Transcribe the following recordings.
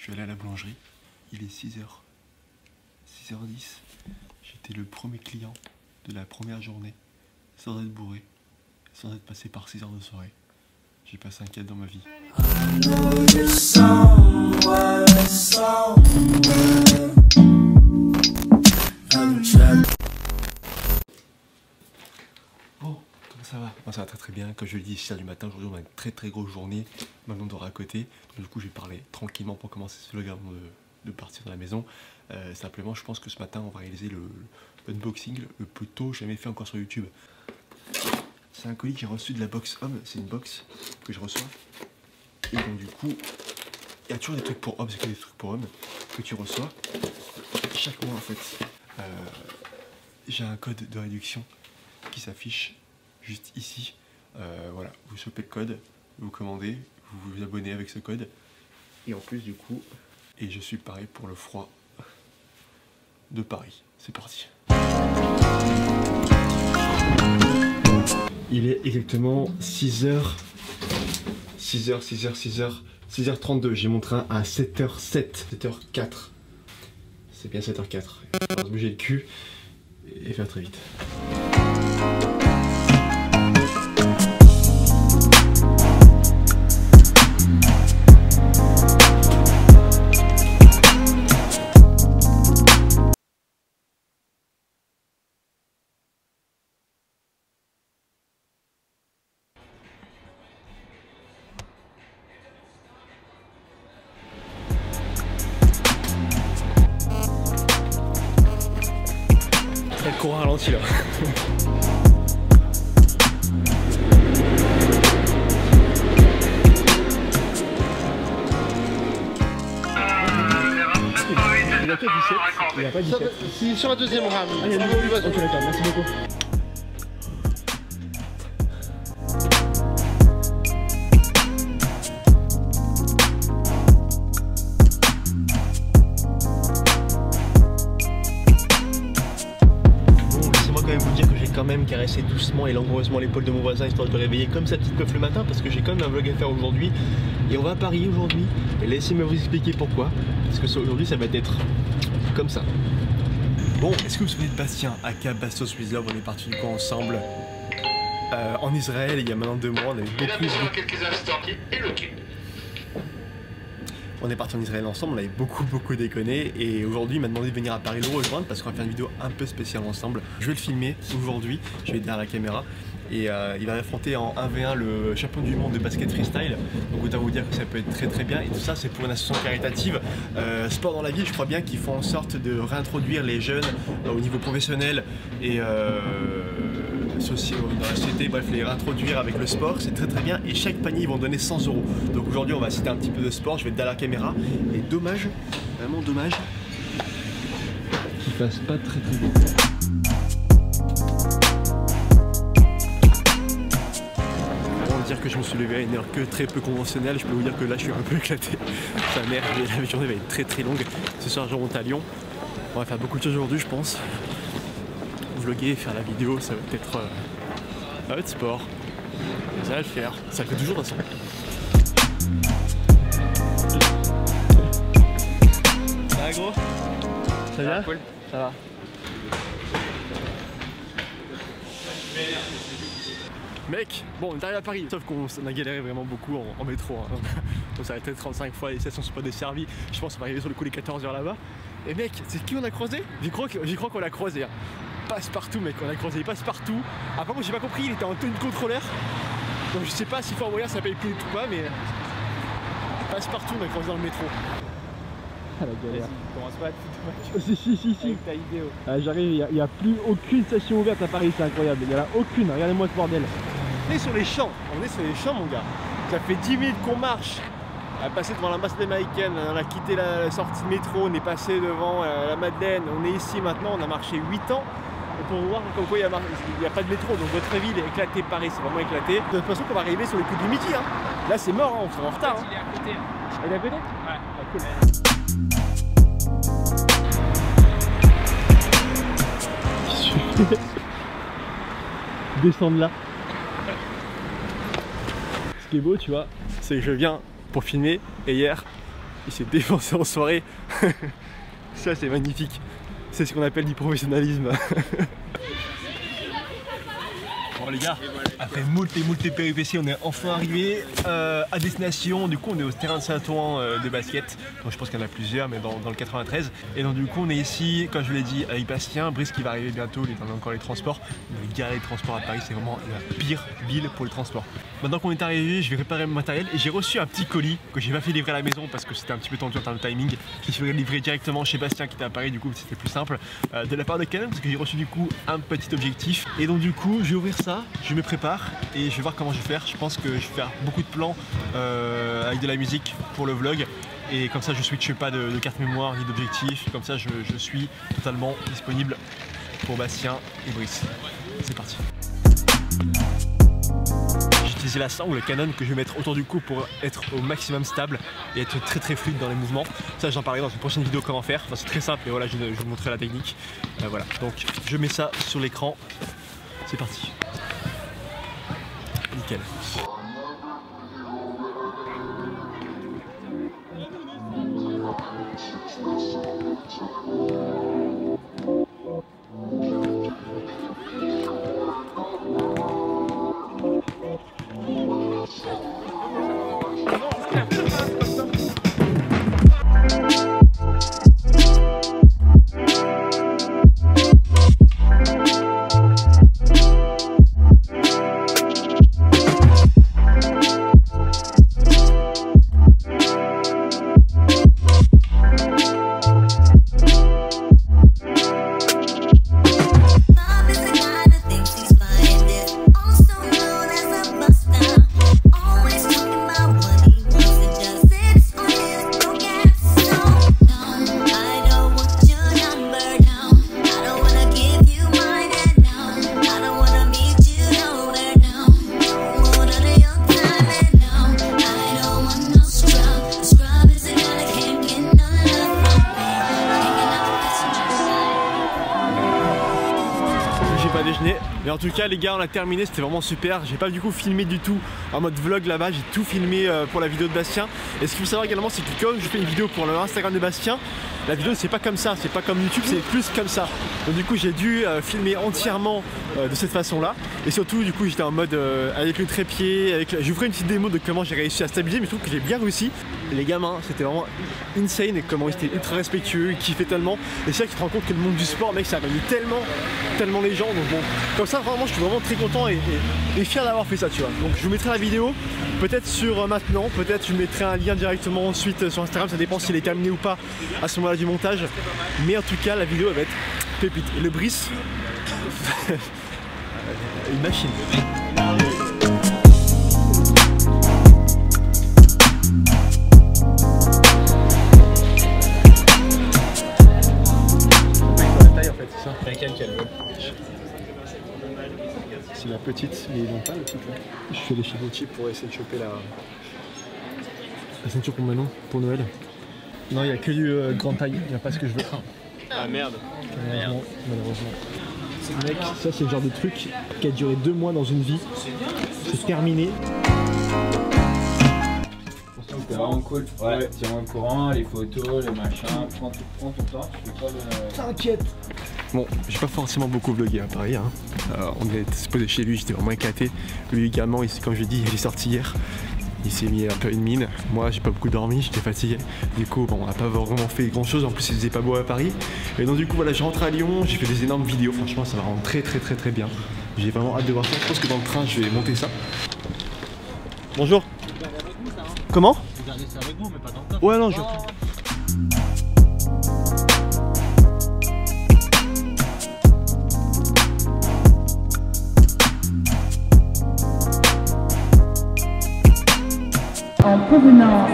Je vais aller à la boulangerie. Il est 6h. 6h10. J'étais le premier client de la première journée, sans être bourré, sans être passé par 6 heures de soirée. J'ai passé un cap dans ma vie. Bon, comment ça va? Moi, ça va très bien. Comme je le dis, 6h du matin, aujourd'hui on a une très grosse journée. Maintenant on dort à côté. Donc, du coup je vais parler tranquillement pour commencer ce vlog avant de partir de la maison. Simplement je pense que ce matin on va réaliser l'unboxing le plus tôt jamais fait encore sur YouTube. C'est un colis que j'ai reçu de la box Homme. C'est une box que je reçois. Et donc du coup il y a toujours des trucs pour Homme, c'est que des trucs pour Homme que tu reçois. Chaque mois en fait j'ai un code de réduction qui s'affiche juste ici. Voilà, vous chopez le code, vous commandez, vous vous abonnez avec ce code. Et en plus du coup, et je suis pareil pour le froid de Paris. C'est parti. Il est exactement 6h32. J'ai mon train à 7h07, 7h04. C'est bien 7h04. On va se bouger le cul et faire très vite. Elle court ralenti là. Il a pas 17, il a pas 17. C'est sur la deuxième rame. Ah, il y a du vas-y. Ok d'accord, merci beaucoup. Quand même caresser doucement et langoureusement l'épaule de mon voisin histoire de le réveiller comme sa petite meuf le matin parce que j'ai quand même un vlog à faire aujourd'hui et on va à Paris aujourd'hui et laissez-moi vous expliquer pourquoi parce que aujourd'hui ça va être comme ça. Bon, est-ce que vous vous souvenez de Bastien aka Bastos with Love? On est parti du coup ensemble en Israël il y a maintenant 2 mois. On avait beaucoup quelques instants et le quai. On est parti en Israël ensemble, on avait beaucoup déconné et aujourd'hui il m'a demandé de venir à Paris le rejoindre parce qu'on va faire une vidéo un peu spéciale ensemble. Je vais le filmer aujourd'hui, je vais être derrière la caméra et il va affronter en 1v1 le champion du monde de basket freestyle. Donc autant vous dire que ça peut être très bien et tout ça c'est pour une association caritative Sport dans la ville. Je crois bien qu'ils font en sorte de réintroduire les jeunes au niveau professionnel et sociaux dans la société, bref les réintroduire avec le sport, c'est très bien et chaque panier ils vont donner 100 €. Donc aujourd'hui on va citer un petit peu de sport, je vais être derrière la caméra et dommage, vraiment dommage qu'il fasse pas très bien. Avant de dire que je me suis levé à une heure que très peu conventionnelle, je peux vous dire que là je suis un peu éclaté. Sa mère, la journée va être très longue. Ce soir je remonte à Lyon, on va faire beaucoup de choses aujourd'hui je pense. Vlogger, faire la vidéo, ça va être sport. Ça va le faire, ça le fait toujours de toute façon. Ça va gros? Ça va? Cool. Ça va. Mec, bon on est arrivé à Paris, sauf qu'on a galéré vraiment beaucoup en métro. Hein. On s'est arrêté 35 fois, les stations sont pas desservies. Je pense qu'on va arriver sur le coup les 14 h là-bas. Et mec, c'est qui on a croisé? J'y crois qu'on l'a croisé. Hein. Passe-partout mec, on a croisé Passe-partout. Après moi j'ai pas compris, il était en tenue de contrôleur. Donc je sais pas si Fort Boyard ça paye plus ou pas mais Passe-partout on a croisé dans le métro. Ah la galère. Commence pas à te foutre. Si. Avec ta vidéo. Ah, j'arrive, il y a plus aucune station ouverte à Paris, c'est incroyable. Il y en a aucune, regardez-moi ce bordel. On est sur les champs, mon gars. Ça fait 10 minutes qu'on marche. On a passé devant l'ambassade américaine, on a quitté la sortie de métro, on est passé devant la Madeleine, on est ici maintenant, on a marché 8 ans. Et pour voir comme quoi il n'y a pas de métro, donc votre ville est éclatée, Paris c'est vraiment éclaté. De toute façon qu'on va arriver sur le coup du midi. Hein. Là c'est mort, hein, on sera en retard. Hein. Il est à côté. Hein. Il est à côté? Ouais. Ah, cool. Descendre là. Ce qui est beau tu vois, c'est que je viens pour filmer et hier il s'est défoncé en soirée. Ça c'est magnifique. C'est ce qu'on appelle du professionnalisme. Bon les gars, après moult péripéties, on est enfin arrivé à destination. Du coup on est au terrain de Saint-Ouen de basket. Donc je pense qu'il y en a plusieurs, mais dans le 93. Et donc du coup on est ici, comme je vous l'ai dit, avec Bastien. Brice qui va arriver bientôt, il est dans encore les transports. Les gares de transport à Paris, c'est vraiment la pire ville pour les transports. Maintenant qu'on est arrivé, je vais réparer mon matériel et j'ai reçu un petit colis que j'ai pas fait livrer à la maison parce que c'était un petit peu tendu en termes de timing. Qui se ferait livrer directement chez Bastien qui était à Paris, du coup c'était plus simple. De la part de Canon parce que j'ai reçu du coup un petit objectif. Et donc du coup je vais ouvrir ça, je me prépare et je vais voir comment je vais faire. Je pense que je vais faire beaucoup de plans avec de la musique pour le vlog. Et comme ça je switche pas de carte mémoire ni d'objectif. Comme ça je suis totalement disponible pour Bastien et Brice. C'est parti. J'ai utilisé la sangle Canon que je vais mettre autour du cou pour être au maximum stable et être très fluide dans les mouvements. Ça j'en parlerai dans une prochaine vidéo comment faire. Enfin, c'est très simple et voilà je vais vous montrer la technique. Voilà, donc je mets ça sur l'écran. C'est parti. Nickel. Mais en tout cas les gars on a terminé, c'était vraiment super. J'ai pas du coup filmé du tout en mode vlog là-bas, j'ai tout filmé pour la vidéo de Bastien. Et ce qu'il faut savoir également c'est que comme je fais une vidéo pour le Instagram de Bastien, la vidéo c'est pas comme ça, c'est pas comme YouTube, c'est plus comme ça. Donc du coup j'ai dû filmer entièrement de cette façon là. Et surtout du coup j'étais en mode avec le trépied, je vous ferai une petite démo de comment j'ai réussi à stabiliser, mais je trouve que j'ai bien réussi. Et les gamins c'était vraiment insane et comment ils étaient ultra respectueux, ils kiffaient tellement. Et c'est là que tu te rends compte que le monde du sport mec ça a réuni tellement les gens. Donc bon, comme ça vraiment je suis vraiment très content et fier d'avoir fait ça tu vois. Donc je vous mettrai la vidéo peut-être sur maintenant, peut-être je mettrai un lien directement ensuite sur Instagram, ça dépend s'il est terminé ou pas à ce moment-là du montage. Mais en tout cas la vidéo elle va être pépite. Et le Brice une machine. C'est la petite, mais ils n'ont pas la petite là. Je suis allé chez Gucci pour essayer de choper la ceinture pour Manon, pour Noël. Non, il n'y a que du grande taille, il n'y a pas ce que je veux. Ah merde. Malheureusement. Mec, ça c'est le genre de truc qui a duré 2 mois dans une vie. C'est terminé. C'était vraiment cool. Ouais, tiens-moi au courant, les photos, les machins, prends ton temps, tu fais pas de... T'inquiète. Bon, j'ai pas forcément beaucoup vlogué à Paris. Hein. On est posé chez lui, j'étais vraiment éclaté. Lui également, comme je l'ai dit, il est sorti hier. Il s'est mis un peu une mine. Moi, j'ai pas beaucoup dormi, j'étais fatigué. Du coup, bon, on n'a pas vraiment fait grand chose. En plus, il faisait pas beau à Paris. Et donc, du coup, voilà, je rentre à Lyon. J'ai fait des énormes vidéos. Franchement, ça va rendre très bien. J'ai vraiment hâte de voir ça. Je pense que dans le train, je vais monter ça. Bonjour. Comment? Vous gardez ça avec vous, mais pas dans le temps. Ouais, non, je. En provenance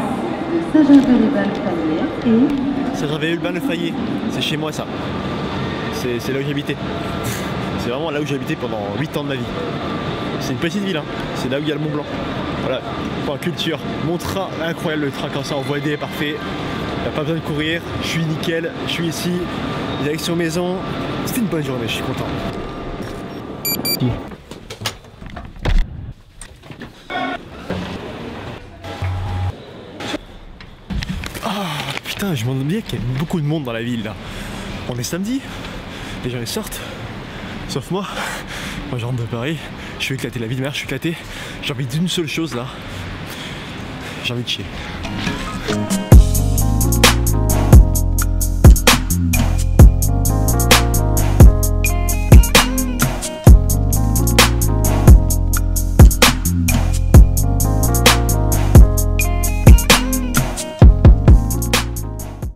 de Saint-Gervais-les-Bains-le-Fayet et... Saint-Gervais-le-Bains-le-Fayet, c'est chez moi ça. C'est là où j'habitais. C'est vraiment là où j'ai habité pendant 8 ans de ma vie. C'est une petite ville, hein. C'est là où il y a le Mont Blanc. Voilà, point culture. Mon train, incroyable le train quand ça en voie D, parfait. Il n'y a pas besoin de courir, je suis nickel, je suis ici, direction maison. C'était une bonne journée, je suis content. Ah, putain, je m'en dis qu'il y a beaucoup de monde dans la ville là. On est samedi, les gens ils sortent, sauf moi. Moi je rentre de Paris, je suis éclaté, la vie de merde, je suis éclaté. J'ai envie d'une seule chose là, j'ai envie de chier.